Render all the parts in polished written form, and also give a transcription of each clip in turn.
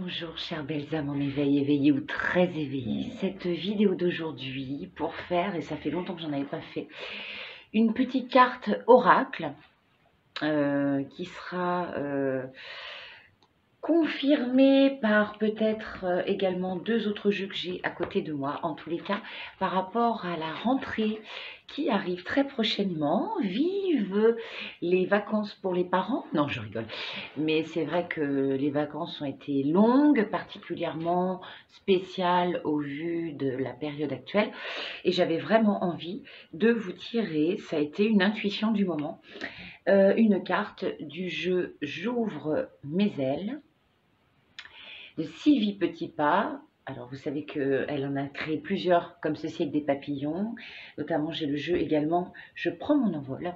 Bonjour chères belles âmes en éveil, éveillées ou très éveillées. Cette vidéo d'aujourd'hui pour faire, et ça fait longtemps que j'en avais pas fait, une petite carte oracle qui sera confirmée par peut-être également deux autres jeux que j'ai à côté de moi, en tous les cas, par rapport à la rentrée qui arrive très prochainement. Vive les vacances pour les parents. Non, je rigole. Mais c'est vrai que les vacances ont été longues, particulièrement spéciales au vu de la période actuelle. Et j'avais vraiment envie de vous tirer, ça a été une intuition du moment, une carte du jeu J'ouvre mes ailes de Sylvie Petitpas. Alors, vous savez qu'elle en a créé plusieurs, comme ceci, avec des papillons. Notamment, j'ai le jeu également Je prends mon envol.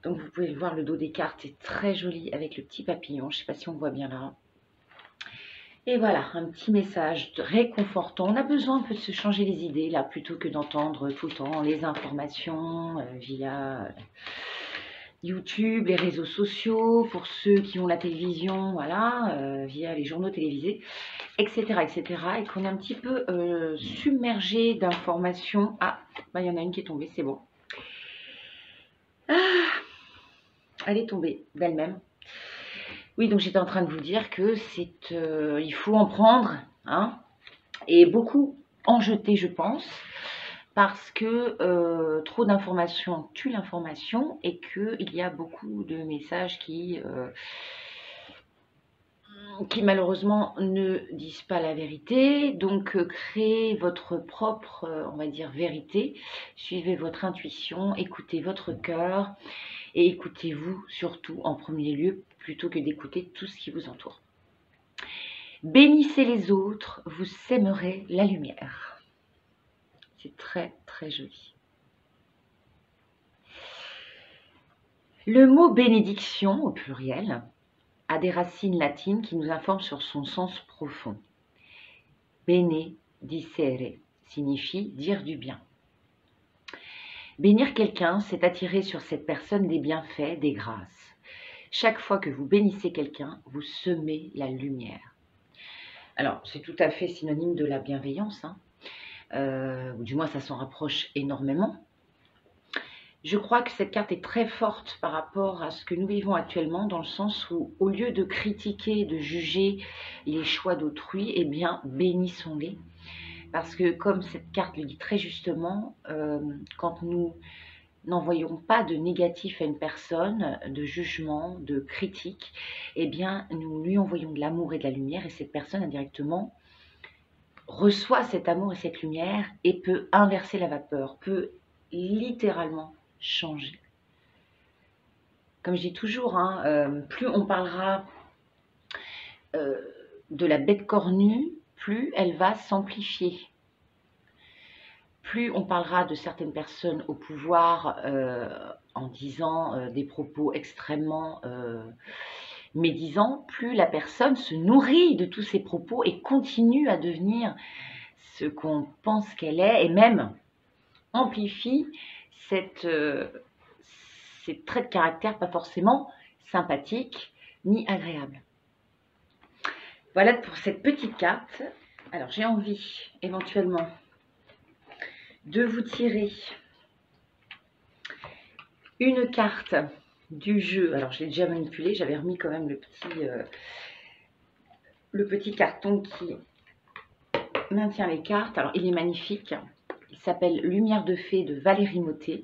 Donc, vous pouvez le voir, le dos des cartes est très joli avec le petit papillon. Je ne sais pas si on voit bien là. Et voilà, un petit message réconfortant. On a besoin un peu de se changer les idées, là, plutôt que d'entendre tout le temps les informations via YouTube, les réseaux sociaux, pour ceux qui ont la télévision, voilà, via les journaux télévisés, etc., etc. Et qu'on est un petit peu submergé d'informations. Ah, bah, il y en a une qui est tombée, c'est bon. Ah, elle est tombée d'elle-même. Oui, donc j'étais en train de vous dire que il faut en prendre, hein, et beaucoup en jeter, je pense, parce que trop d'informations tue l'information et qu'il y a beaucoup de messages qui malheureusement ne disent pas la vérité. Donc créez votre propre, on va dire, vérité, suivez votre intuition, écoutez votre cœur et écoutez-vous surtout en premier lieu plutôt que d'écouter tout ce qui vous entoure. Bénissez les autres, vous sèmerez la lumière. C'est très très joli. Le mot bénédiction au pluriel a des racines latines qui nous informent sur son sens profond. Benedicere signifie dire du bien. Bénir quelqu'un, c'est attirer sur cette personne des bienfaits, des grâces. Chaque fois que vous bénissez quelqu'un, vous semez la lumière. Alors, c'est tout à fait synonyme de la bienveillance, hein. Ou du moins ça s'en rapproche énormément. Je crois que cette carte est très forte par rapport à ce que nous vivons actuellement, dans le sens où, au lieu de critiquer, de juger les choix d'autrui, eh bien, bénissons-les. Parce que, comme cette carte le dit très justement, quand nous n'envoyons pas de négatif à une personne, de jugement, de critique, eh bien, nous lui envoyons de l'amour et de la lumière, et cette personne indirectement reçoit cet amour et cette lumière et peut inverser la vapeur, peut littéralement changer. Comme je dis toujours, hein, plus on parlera de la bête cornue, plus elle va s'amplifier. Plus on parlera de certaines personnes au pouvoir en disant des propos extrêmement médisants, plus la personne se nourrit de tous ces propos et continue à devenir ce qu'on pense qu'elle est, et même amplifie ces traits de caractère pas forcément sympathiques ni agréables. Voilà pour cette petite carte. Alors j'ai envie éventuellement de vous tirer une carte du jeu. Alors je l'ai déjà manipulé, j'avais remis quand même le petit carton qui maintient les cartes. Alors il est magnifique, il s'appelle Lumière de fée de Valérie Mottet.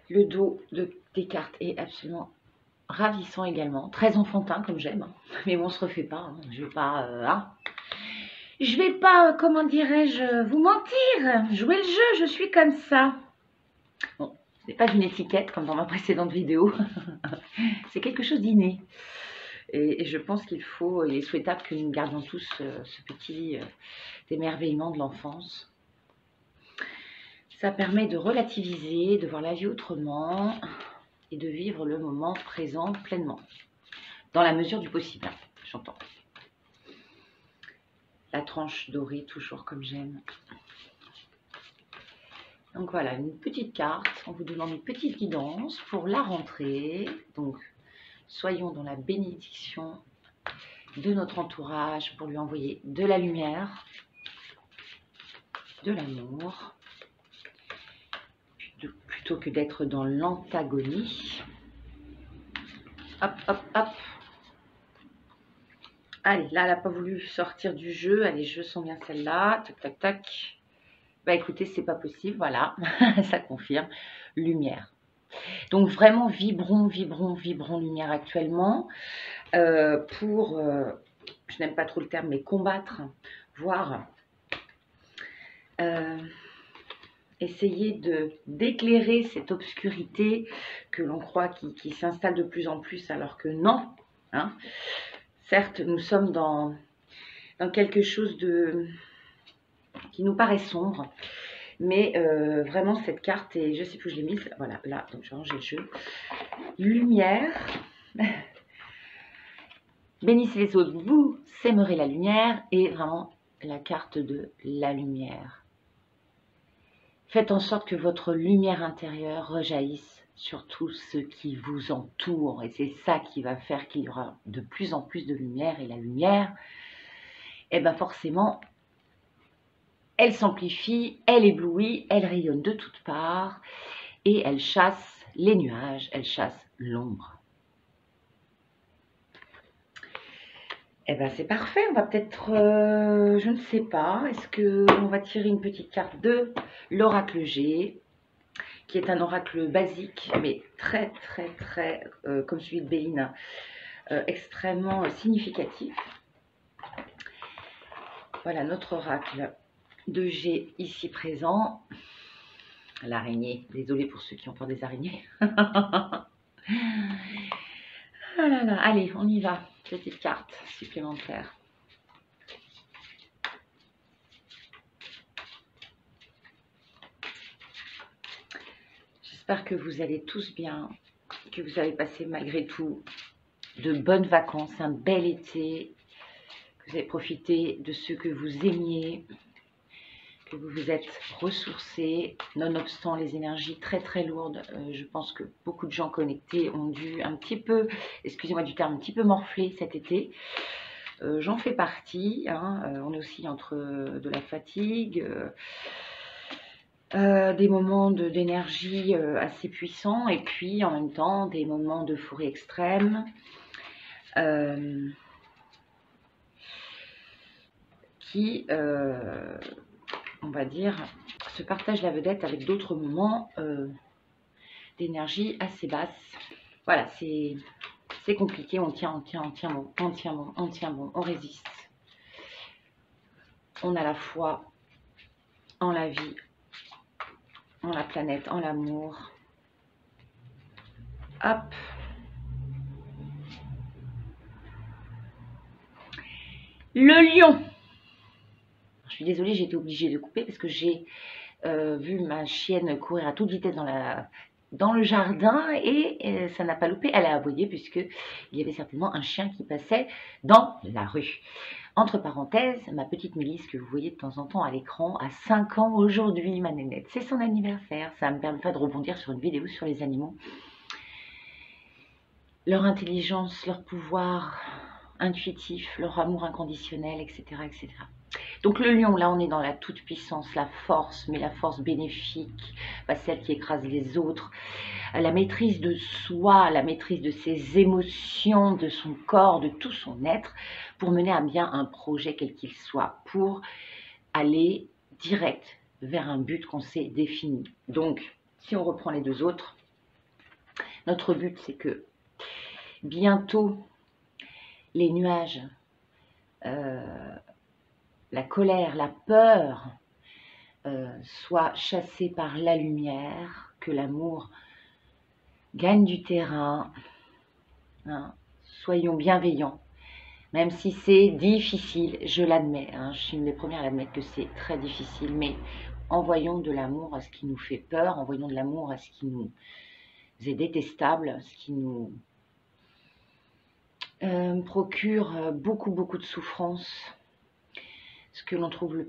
Le dos des cartes est absolument ravissant également, très enfantin comme j'aime, hein. Mais bon, on se refait pas, hein. Je vais pas, comment dirais-je, vous mentir, jouer le jeu, je suis comme ça. Bon, ce n'est pas une étiquette comme dans ma précédente vidéo, c'est quelque chose d'inné. Et je pense il est souhaitable que nous gardions tous ce petit émerveillement de l'enfance. Ça permet de relativiser, de voir la vie autrement et de vivre le moment présent pleinement, dans la mesure du possible, hein, j'entends. La tranche dorée, toujours comme j'aime. Donc voilà, une petite carte. On vous demande une petite guidance pour la rentrée. Donc, soyons dans la bénédiction de notre entourage pour lui envoyer de la lumière, de l'amour, plutôt que d'être dans l'antagonie. Hop, hop, hop. Allez, là, elle n'a pas voulu sortir du jeu. Allez, je sens bien celle-là. Tac, tac, tac. Bah écoutez, c'est pas possible. Voilà, ça confirme. Lumière. Donc vraiment, vibrons, vibrons, vibrons lumière actuellement. Pour, je n'aime pas trop le terme, mais combattre, voire essayer d'éclairer cette obscurité que l'on croit qui s'installe de plus en plus, alors que non. Hein. Certes, nous sommes dans quelque chose qui nous paraît sombre, mais vraiment cette carte, et je sais plus où je l'ai mise, voilà, là, donc je vais ranger le jeu. Lumière. Bénissez les autres, vous sèmerez la lumière, et vraiment la carte de la lumière. Faites en sorte que votre lumière intérieure rejaillisse sur tout ce qui vous entoure. Et c'est ça qui va faire qu'il y aura de plus en plus de lumière. Et la lumière, eh ben forcément, elle s'amplifie, elle éblouit, elle rayonne de toutes parts. Et elle chasse les nuages, elle chasse l'ombre. Eh ben c'est parfait, on va peut-être, je ne sais pas, est-ce qu'on va tirer une petite carte de l'oracle G, qui est un oracle basique, mais très, très, très, comme celui de Béline, extrêmement significatif. Voilà notre oracle de G ici présent. L'araignée, désolée pour ceux qui ont peur des araignées. Ah là là, allez, on y va. Petite carte supplémentaire. J'espère que vous allez tous bien, que vous avez passé malgré tout de bonnes vacances, un bel été, que vous avez profité de ce que vous aimiez, que vous vous êtes ressourcés, nonobstant les énergies très très lourdes. Je pense que beaucoup de gens connectés ont dû un petit peu, excusez-moi du terme, un petit peu morfler cet été. J'en fais partie, hein. On est aussi entre de la fatigue, des moments d'énergie assez puissants, et puis en même temps des moments d'euphorie extrême. Qui, on va dire, se partagent la vedette avec d'autres moments d'énergie assez basse. Voilà, c'est compliqué, on tient bon, on tient bon, on tient bon, on résiste. On a la foi en la vie, en la planète, en l'amour. Hop. Le lion. Je suis désolée, j'ai été obligée de couper parce que j'ai vu ma chienne courir à toute vitesse dans le jardin, et ça n'a pas loupé, elle a aboyé puisqu'il y avait certainement un chien qui passait dans la rue. Entre parenthèses, ma petite Mélisse que vous voyez de temps en temps à l'écran a 5 ans aujourd'hui, ma nénette. C'est son anniversaire, ça me permet pas de rebondir sur une vidéo sur les animaux. Leur intelligence, leur pouvoir intuitif, leur amour inconditionnel, etc., etc. Donc le lion, là on est dans la toute-puissance, la force, mais la force bénéfique, pas celle qui écrase les autres, la maîtrise de soi, la maîtrise de ses émotions, de son corps, de tout son être, pour mener à bien un projet quel qu'il soit, pour aller direct vers un but qu'on s'est défini. Donc, si on reprend les deux autres, notre but c'est que bientôt les nuages, la colère, la peur soient chassés par la lumière, que l'amour gagne du terrain. Hein. Soyons bienveillants, même si c'est difficile, je l'admets. Hein. Je suis une des premières à l'admettre que c'est très difficile, mais envoyons de l'amour à ce qui nous fait peur, envoyons de l'amour à ce qui nous est détestable, ce qui nous procure beaucoup de souffrance, ce que l'on trouve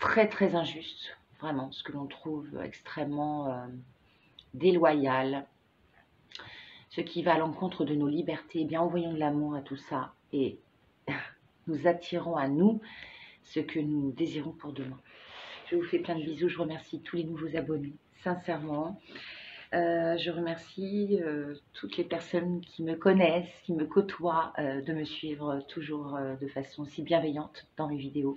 très très injuste, vraiment, ce que l'on trouve extrêmement déloyal, ce qui va à l'encontre de nos libertés, eh bien envoyons de l'amour à tout ça et nous attirons à nous ce que nous désirons pour demain. Je vous fais plein de bisous, je remercie tous les nouveaux abonnés, sincèrement. Je remercie toutes les personnes qui me connaissent, qui me côtoient, de me suivre toujours de façon si bienveillante dans mes vidéos.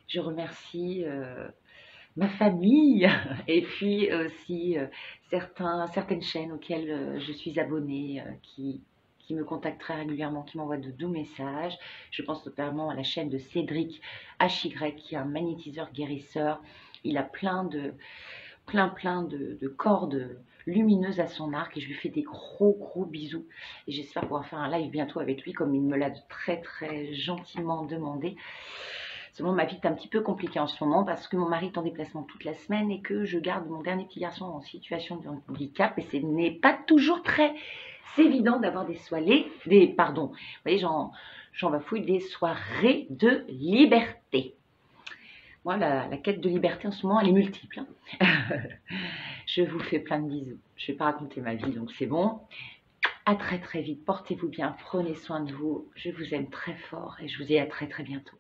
Je remercie ma famille et puis aussi certaines chaînes auxquelles je suis abonnée qui me contactent très régulièrement, qui m'envoient de doux messages. Je pense notamment à la chaîne de Cédric HY qui est un magnétiseur guérisseur. Il a plein de cordes lumineuses à son arc et je lui fais des gros bisous et j'espère pouvoir faire un live bientôt avec lui comme il me l'a très gentiment demandé. Seulement ma vie est un petit peu compliquée en ce moment parce que mon mari est en déplacement toute la semaine et que je garde mon dernier petit garçon en situation de handicap et ce n'est pas toujours très évident d'avoir des soirées, vous voyez j'en bafouille, des soirées de liberté. Moi, la quête de liberté en ce moment, elle est multiple. Je vous fais plein de bisous. Je ne vais pas raconter ma vie, donc c'est bon. À très vite. Portez-vous bien. Prenez soin de vous. Je vous aime très fort et je vous dis à très bientôt.